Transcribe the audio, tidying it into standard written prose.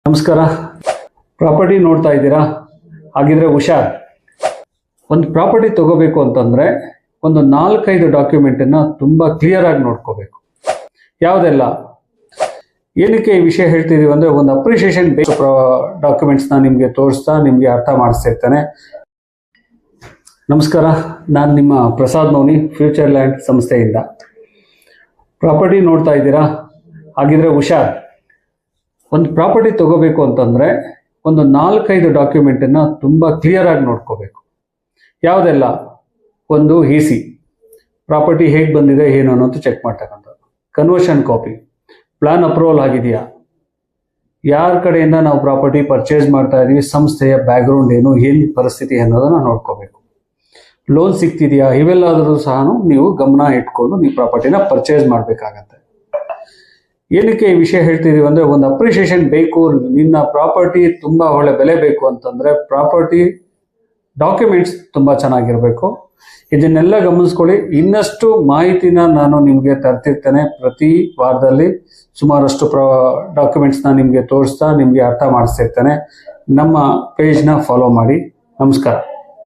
ನಮಸ್ಕಾರ. ಪ್ರಾಪರ್ಟಿ ನೋಡ್ತಾ ಇದ್ದೀರಾ? ಹಾಗಿದ್ರೆ ಹುಷಾರ್. ಒಂದು ಪ್ರಾಪರ್ಟಿ ತಗೋಬೇಕು ಅಂತಂದರೆ ಒಂದು 4-5 ಡಾಕ್ಯುಮೆಂಟನ್ನು ತುಂಬ ಕ್ಲಿಯರಾಗಿ ನೋಡ್ಕೋಬೇಕು. ಯಾವುದೆಲ್ಲ ಏನಕ್ಕೆ ಈ ವಿಷಯ ಹೇಳ್ತಿದ್ದೀವಿ ಅಂದರೆ, ಒಂದು ಅಪ್ರಿಷಿಯೇಷನ್ ಬೇಸ್ ಡಾಕ್ಯುಮೆಂಟ್ಸ್ನ ನಿಮಗೆ ತೋರಿಸ್ತಾ ನಿಮಗೆ ಅರ್ಥ ಮಾಡಿಸ್ತಿರ್ತಾನೆ. ನಮಸ್ಕಾರ, ನಾನು ನಿಮ್ಮ ಪ್ರಸಾದ್ ಮೌನಿ, ಫ್ಯೂಚರ್ ಲ್ಯಾಂಡ್ ಸಂಸ್ಥೆಯಿಂದ. ಪ್ರಾಪರ್ಟಿ ನೋಡ್ತಾ ಇದ್ದೀರಾ? ಹಾಗಿದ್ರೆ ಹುಷಾರ್. ಒಂದು ಪ್ರಾಪರ್ಟಿ ತಗೋಬೇಕು ಅಂತಂದರೆ ಒಂದು 4-5 ಡಾಕ್ಯುಮೆಂಟನ್ನು ತುಂಬ ಕ್ಲಿಯರಾಗಿ ನೋಡ್ಕೋಬೇಕು. ಯಾವುದೆಲ್ಲ? ಒಂದು EC, ಪ್ರಾಪರ್ಟಿ ಹೇಗೆ ಬಂದಿದೆ ಏನು ಅನ್ನೋದು ಚೆಕ್ ಮಾಡ್ತಕ್ಕಂಥದ್ದು. ಕನ್ವರ್ಷನ್ ಕಾಪಿ, ಪ್ಲಾನ್ ಅಪ್ರೂವಲ್ ಆಗಿದೆಯಾ, ಯಾರ ಕಡೆಯಿಂದ ನಾವು ಪ್ರಾಪರ್ಟಿ ಪರ್ಚೇಸ್ ಮಾಡ್ತಾ ಇದ್ದೀವಿ, ಸಂಸ್ಥೆಯ ಬ್ಯಾಕ್ಗ್ರೌಂಡ್ ಏನು ಪರಿಸ್ಥಿತಿ ಅನ್ನೋದನ್ನು ನೋಡ್ಕೋಬೇಕು. ಲೋನ್ ಸಿಗ್ತಿದೆಯಾ, ಇವೆಲ್ಲಾದರೂ ಸಹ ನೀವು ಗಮನ ಇಟ್ಕೊಂಡು ನೀವು ಪ್ರಾಪರ್ಟಿನ ಪರ್ಚೇಸ್ ಮಾಡಬೇಕಾಗತ್ತೆ. ಏನಕ್ಕೆ ಈ ವಿಷಯ ಹೇಳ್ತಿದ್ದೀವಿ ಅಂದರೆ, ಒಂದು ಅಪ್ರಿಷಿಯೇಷನ್ ಬೇಕು, ನಿನ್ನ ಪ್ರಾಪರ್ಟಿ ತುಂಬ ಒಳ್ಳೆ ಬೆಲೆ ಬೇಕು ಅಂತಂದರೆ ಪ್ರಾಪರ್ಟಿ ಡಾಕ್ಯುಮೆಂಟ್ಸ್ ತುಂಬ ಚೆನ್ನಾಗಿರಬೇಕು. ಇದನ್ನೆಲ್ಲ ಗಮನಿಸ್ಕೊಳ್ಳಿ. ಇನ್ನಷ್ಟು ಮಾಹಿತಿನ ನಾನು ನಿಮಗೆ ತರ್ತಿರ್ತೇನೆ. ಪ್ರತಿ ವಾರದಲ್ಲಿ ಸುಮಾರಷ್ಟು ಡಾಕ್ಯುಮೆಂಟ್ಸ್ನ ನಿಮಗೆ ತೋರಿಸ್ತಾ ನಿಮಗೆ ಅರ್ಥ ಮಾಡಿಸ್ತಿರ್ತೇನೆ. ನಮ್ಮ ಪೇಜ್ನ ಫಾಲೋ ಮಾಡಿ. ನಮಸ್ಕಾರ.